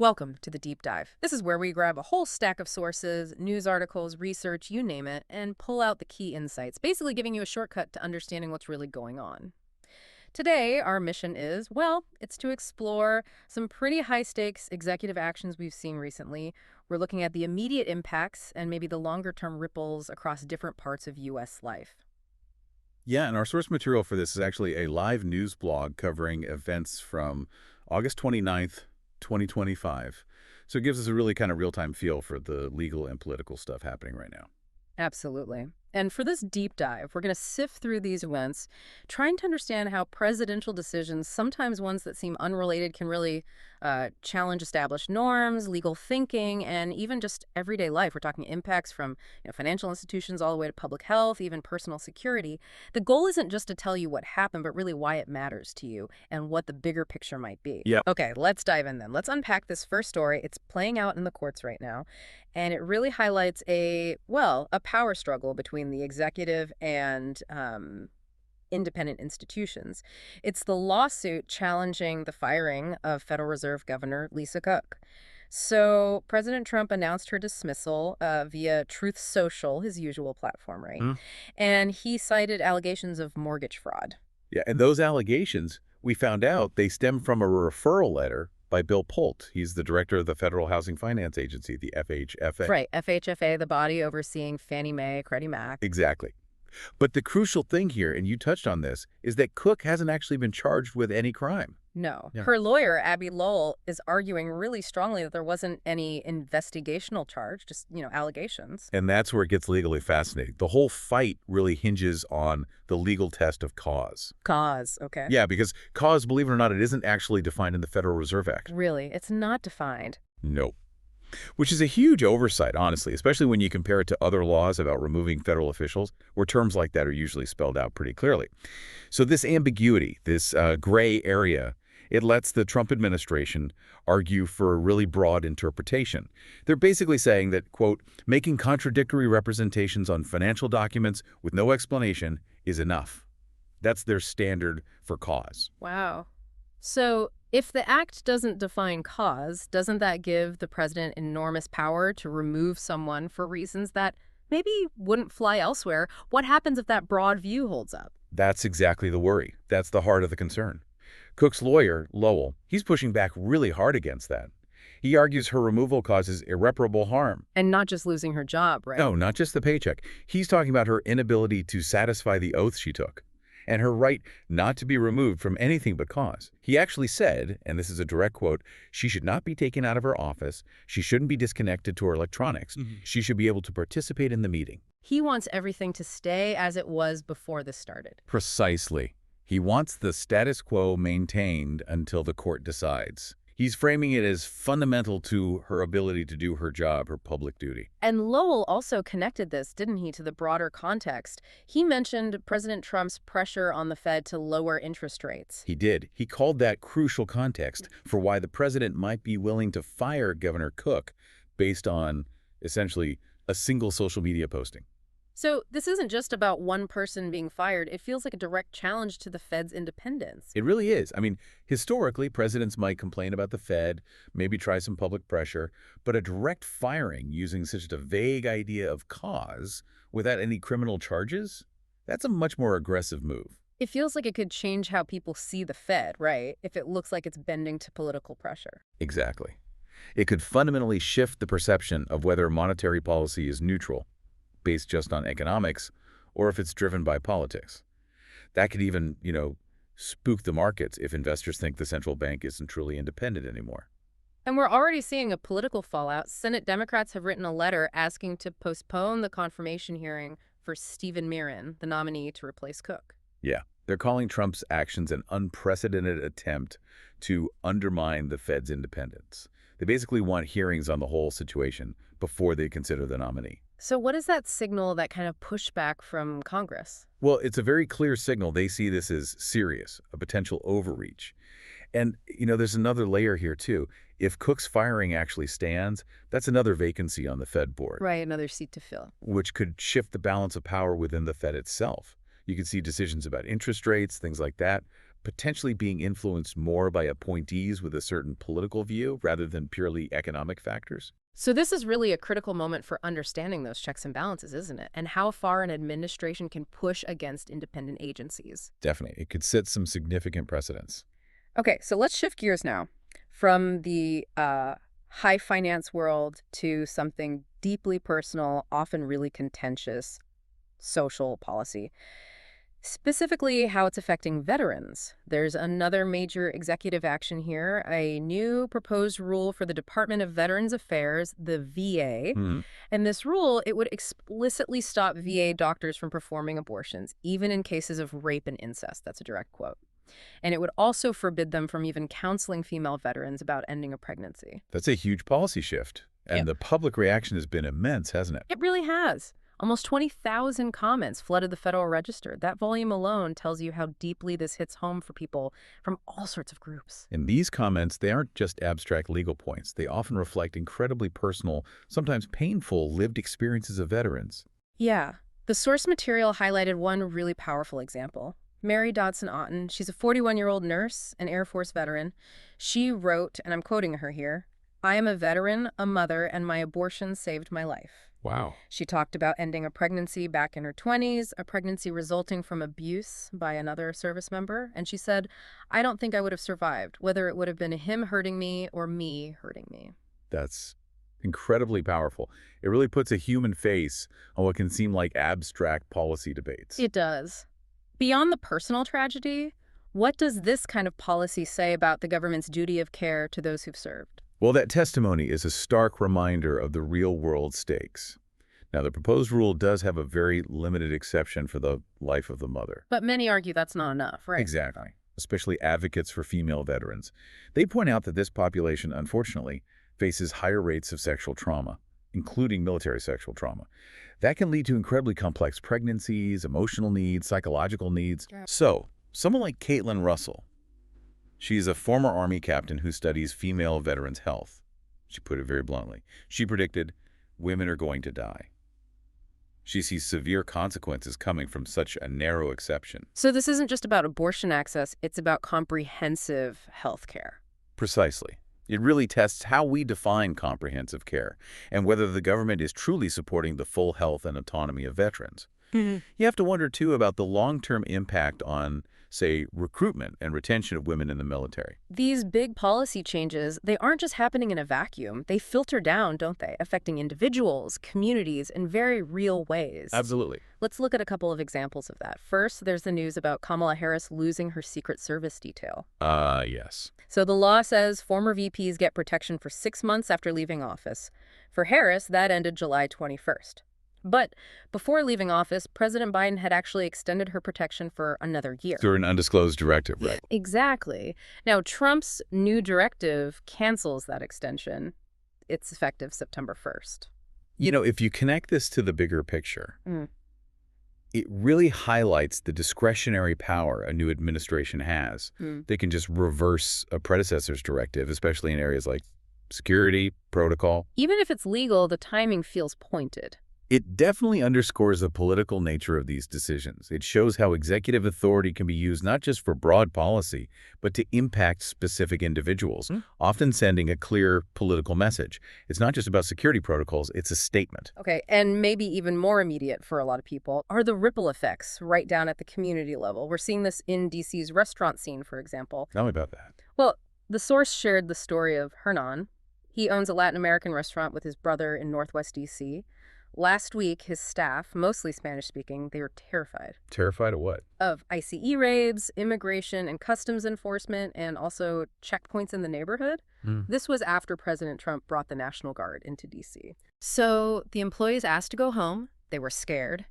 Welcome to the Deep Dive. This is where we grab a whole stack of sources, news articles, research, you name it, and pull out the key insights, basically giving you a shortcut to understanding what's really going on. Today, our mission is, well, it's to explore some pretty high-stakes executive actions we've seen recently. We're looking at the immediate impacts and maybe the longer-term ripples across different parts of U.S. life. Yeah, and our source material for this is actually a live news blog covering events from August 29th, 2025. So it gives us a really kind of real-time feel for the legal and political stuff happening right now. Absolutely. And for this deep dive, we're going to sift through these events, trying to understand how presidential decisions, sometimes ones that seem unrelated, can really challenge established norms, legal thinking, and even just everyday life. We're talking impacts from financial institutions all the way to public health, even personal security. The goal isn't just to tell you what happened, but really why it matters to you and what the bigger picture might be. Yeah. Okay, let's dive in then. Let's unpack this first story. It's playing out in the courts right now. And it really highlights a power struggle between the executive and independent institutions. It's the lawsuit challenging the firing of Federal Reserve Governor Lisa Cook. So President Trump announced her dismissal via Truth Social, his usual platform, right? And he cited allegations of mortgage fraud. Yeah, and those allegations, we found out, they stem from a referral letter by Bill Polt. He's the director of the Federal Housing Finance Agency, the FHFA. Right, FHFA, the body overseeing Fannie Mae, Freddie Mac. Exactly. But the crucial thing here, and you touched on this, is that Cook hasn't actually been charged with any crime. No. Yeah. Her lawyer, Abby Lowell, is arguing really strongly that there wasn't any investigational charge, just, allegations. And that's where it gets legally fascinating. The whole fight really hinges on the legal test of cause. Cause, okay. Yeah, because cause, believe it or not, it isn't actually defined in the Federal Reserve Act. Really? It's not defined. No. Which is a huge oversight, honestly, especially when you compare it to other laws about removing federal officials, where terms like that are usually spelled out pretty clearly. So this ambiguity, this gray area, it lets the Trump administration argue for a really broad interpretation. They're basically saying that, quote, making contradictory representations on financial documents with no explanation is enough. That's their standard for cause. Wow. So if the act doesn't define cause, doesn't that give the president enormous power to remove someone for reasons that maybe wouldn't fly elsewhere? What happens if that broad view holds up? That's exactly the worry. That's the heart of the concern. Cook's lawyer, Lowell, he's pushing back really hard against that. He argues her removal causes irreparable harm. And not just losing her job, right? No, not just the paycheck. He's talking about her inability to satisfy the oath she took and her right not to be removed from anything but cause. He actually said, and this is a direct quote, she should not be taken out of her office. She shouldn't be disconnected to her electronics. She should be able to participate in the meeting. He wants everything to stay as it was before this started. Precisely. He wants the status quo maintained until the court decides. He's framing it as fundamental to her ability to do her job, her public duty. And Lowell also connected this, didn't he, to the broader context. He mentioned President Trump's pressure on the Fed to lower interest rates. He did. He called that crucial context for why the president might be willing to fire Governor Cook based on, essentially, a single social media posting. So this isn't just about one person being fired. It feels like a direct challenge to the Fed's independence. It really is. I mean, historically, presidents might complain about the Fed, maybe try some public pressure, but a direct firing using such a vague idea of cause without any criminal charges, that's a much more aggressive move. It feels like it could change how people see the Fed, right? If it looks like it's bending to political pressure. Exactly. It could fundamentally shift the perception of whether monetary policy is neutral, based just on economics, or if it's driven by politics. That could even, spook the markets if investors think the central bank isn't truly independent anymore. And we're already seeing a political fallout. Senate Democrats have written a letter asking to postpone the confirmation hearing for Stephen Miron, the nominee to replace Cook. Yeah, they're calling Trump's actions an unprecedented attempt to undermine the Fed's independence. They basically want hearings on the whole situation before they consider the nominee. So what does that signal, that kind of pushback from Congress? Well, it's a very clear signal. They see this as serious, a potential overreach. And, there's another layer here, too. If Cook's firing actually stands, that's another vacancy on the Fed board. Right, another seat to fill. Which could shift the balance of power within the Fed itself. You could see decisions about interest rates, things like that, potentially being influenced more by appointees with a certain political view rather than purely economic factors? So this is really a critical moment for understanding those checks and balances, isn't it? And how far an administration can push against independent agencies. Definitely. It could set some significant precedents. Okay, so let's shift gears now from the high finance world to something deeply personal, often really contentious social policy. Specifically, how it's affecting veterans. There's another major executive action here, a new proposed rule for the Department of Veterans Affairs, the VA. Hmm. And this rule, it would explicitly stop VA doctors from performing abortions, even in cases of rape and incest. That's a direct quote. And it would also forbid them from even counseling female veterans about ending a pregnancy. That's a huge policy shift. And Yep. the public reaction has been immense, hasn't it? It really has. Almost 20,000 comments flooded the Federal Register. That volume alone tells you how deeply this hits home for people from all sorts of groups. And these comments, they aren't just abstract legal points. They often reflect incredibly personal, sometimes painful, lived experiences of veterans. Yeah. The source material highlighted one really powerful example. Mary Dodson-Otten, she's a 41-year-old nurse, an Air Force veteran. She wrote, and I'm quoting her here, "I am a veteran, a mother, and my abortion saved my life." Wow. She talked about ending a pregnancy back in her 20s, a pregnancy resulting from abuse by another service member. And she said, "I don't think I would have survived, whether it would have been him hurting me or me hurting me." That's incredibly powerful. It really puts a human face on what can seem like abstract policy debates. It does. Beyond the personal tragedy, what does this kind of policy say about the government's duty of care to those who've served? Well, that testimony is a stark reminder of the real-world stakes. Now, the proposed rule does have a very limited exception for the life of the mother. But many argue that's not enough, right? Exactly. Especially advocates for female veterans. They point out that this population, unfortunately, faces higher rates of sexual trauma, including military sexual trauma. That can lead to incredibly complex pregnancies, emotional needs, psychological needs. Yeah. So, someone like Caitlin Russell, she's a former Army captain who studies female veterans' health. She put it very bluntly. She predicted women are going to die. She sees severe consequences coming from such a narrow exception. So this isn't just about abortion access, it's about comprehensive health care. Precisely. It really tests how we define comprehensive care and whether the government is truly supporting the full health and autonomy of veterans. You have to wonder, too, about the long-term impact on, say, recruitment and retention of women in the military. These big policy changes, they aren't just happening in a vacuum. They filter down, don't they, affecting individuals, communities in very real ways. Absolutely. Let's look at a couple of examples of that. First, there's the news about Kamala Harris losing her Secret Service detail. Yes. So the law says former VPs get protection for 6 months after leaving office. For Harris, that ended July 21st. But before leaving office, President Biden had actually extended her protection for another year. Through an undisclosed directive, right? Exactly. Now, Trump's new directive cancels that extension. It's effective September 1st. You know, if you connect this to the bigger picture, Mm. it really highlights the discretionary power a new administration has. Mm. They can just reverse a predecessor's directive, especially in areas like security, protocol. Even if it's legal, the timing feels pointed. It definitely underscores the political nature of these decisions. It shows how executive authority can be used not just for broad policy, but to impact specific individuals, often sending a clear political message. It's not just about security protocols, it's a statement. Okay, and maybe even more immediate for a lot of people are the ripple effects right down at the community level. We're seeing this in D.C.'s restaurant scene, for example. Tell me about that. Well, the source shared the story of Hernan. He owns a Latin American restaurant with his brother in Northwest D.C. Last week, his staff, mostly Spanish-speaking, they were terrified. Terrified of what? Of ICE raids, immigration and customs enforcement, and also checkpoints in the neighborhood. This was after President Trump brought the National Guard into D.C. So the employees asked to go home. They were scared.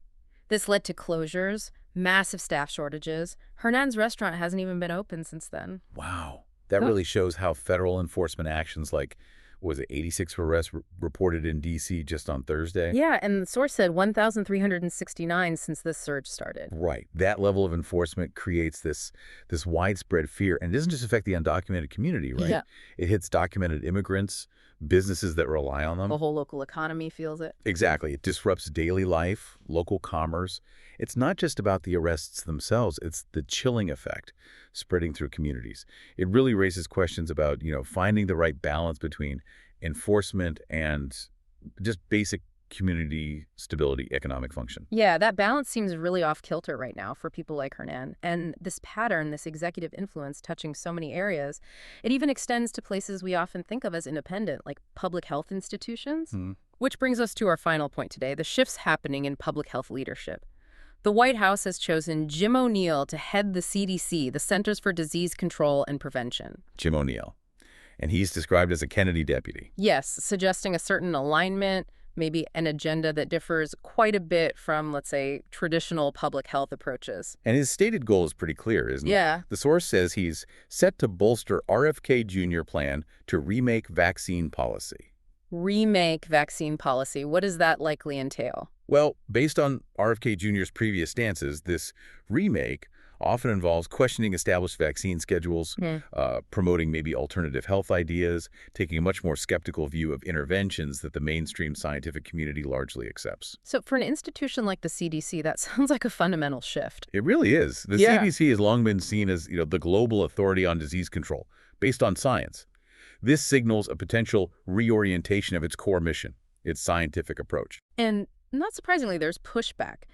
This led to closures, massive staff shortages. Hernan's restaurant hasn't even been open since then. Wow. That Huh. really shows how federal enforcement actions like Was it 86 arrests reported in D.C. just on Thursday? Yeah, and the source said 1,369 since this surge started. Right. That level of enforcement creates this widespread fear. And it doesn't just affect the undocumented community, right? Yeah. It hits documented immigrants, businesses that rely on them. The whole local economy feels it. Exactly. It disrupts daily life, local commerce. It's not just about the arrests themselves. It's the chilling effect spreading through communities. It really raises questions about, finding the right balance between enforcement and just basic community stability, economic function. Yeah, that balance seems really off kilter right now for people like Hernan. And this pattern, this executive influence touching so many areas, it even extends to places we often think of as independent, like public health institutions. Which brings us to our final point today, the shifts happening in public health leadership. The White House has chosen Jim O'Neill to head the CDC, the Centers for Disease Control and Prevention. Jim O'Neill. And he's described as a Kennedy deputy. Yes, suggesting a certain alignment, maybe an agenda that differs quite a bit from, let's say, traditional public health approaches. And his stated goal is pretty clear, isn't it? Yeah. The source says he's set to bolster RFK Jr. plan to remake vaccine policy. Remake vaccine policy. What does that likely entail? Well, based on RFK Jr.'s previous stances, this remake often involves questioning established vaccine schedules, promoting maybe alternative health ideas, taking a much more skeptical view of interventions that the mainstream scientific community largely accepts. So for an institution like the CDC, that sounds like a fundamental shift. It really is. The CDC has long been seen as, the global authority on disease control, based on science. This signals a potential reorientation of its core mission, its scientific approach. And not surprisingly, there's pushback.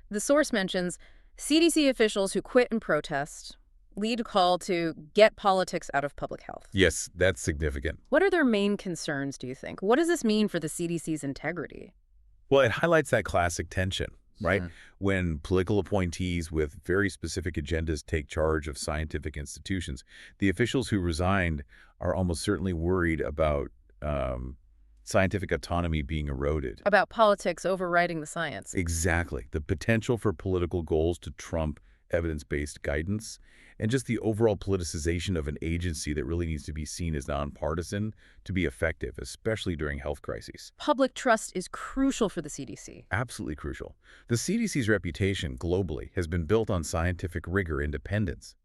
The source mentions CDC officials who quit and protest lead a call to get politics out of public health. Yes, that's significant. What are their main concerns, do you think? What does this mean for the CDC's integrity? Well, it highlights that classic tension, right? When political appointees with very specific agendas take charge of scientific institutions, the officials who resigned are almost certainly worried about scientific autonomy being eroded. About politics overriding the science. Exactly. The potential for political goals to trump evidence-based guidance, and just the overall politicization of an agency that really needs to be seen as nonpartisan to be effective, especially during health crises. Public trust is crucial for the CDC. Absolutely crucial. The CDC's reputation globally has been built on scientific rigor and independence.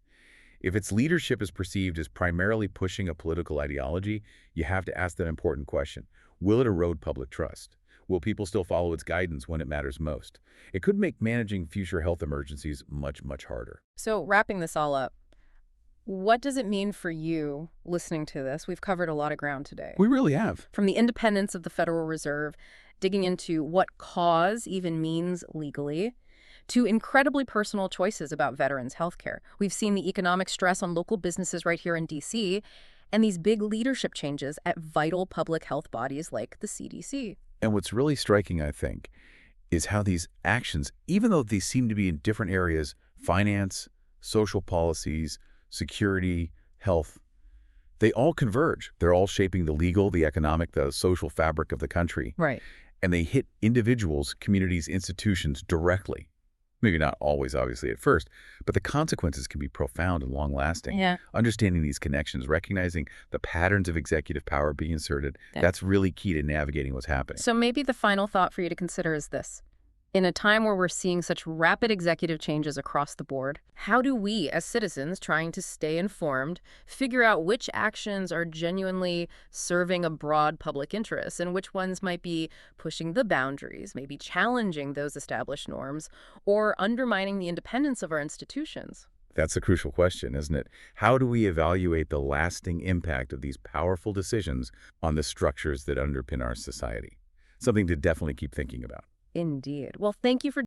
If its leadership is perceived as primarily pushing a political ideology, you have to ask that important question. Will it erode public trust? Will people still follow its guidance when it matters most? It could make managing future health emergencies much, much harder. So wrapping this all up, what does it mean for you listening to this? We've covered a lot of ground today. We really have. From the independence of the Federal Reserve, digging into what cause even means legally, to incredibly personal choices about veterans' health care. We've seen the economic stress on local businesses right here in D.C., and these big leadership changes at vital public health bodies like the CDC. And what's really striking, I think, is how these actions, even though they seem to be in different areas, finance, social policies, security, health, they all converge. They're all shaping the legal, the economic, the social fabric of the country. Right. And they hit individuals, communities, institutions directly. Maybe not always, obviously, at first, but the consequences can be profound and long-lasting. Yeah. Understanding these connections, recognizing the patterns of executive power being inserted, that's really key to navigating what's happening. So maybe the final thought for you to consider is this. In a time where we're seeing such rapid executive changes across the board, how do we, as citizens trying to stay informed, figure out which actions are genuinely serving a broad public interest and which ones might be pushing the boundaries, maybe challenging those established norms, or undermining the independence of our institutions? That's a crucial question, isn't it? How do we evaluate the lasting impact of these powerful decisions on the structures that underpin our society? Something to definitely keep thinking about. Indeed. Well, thank you for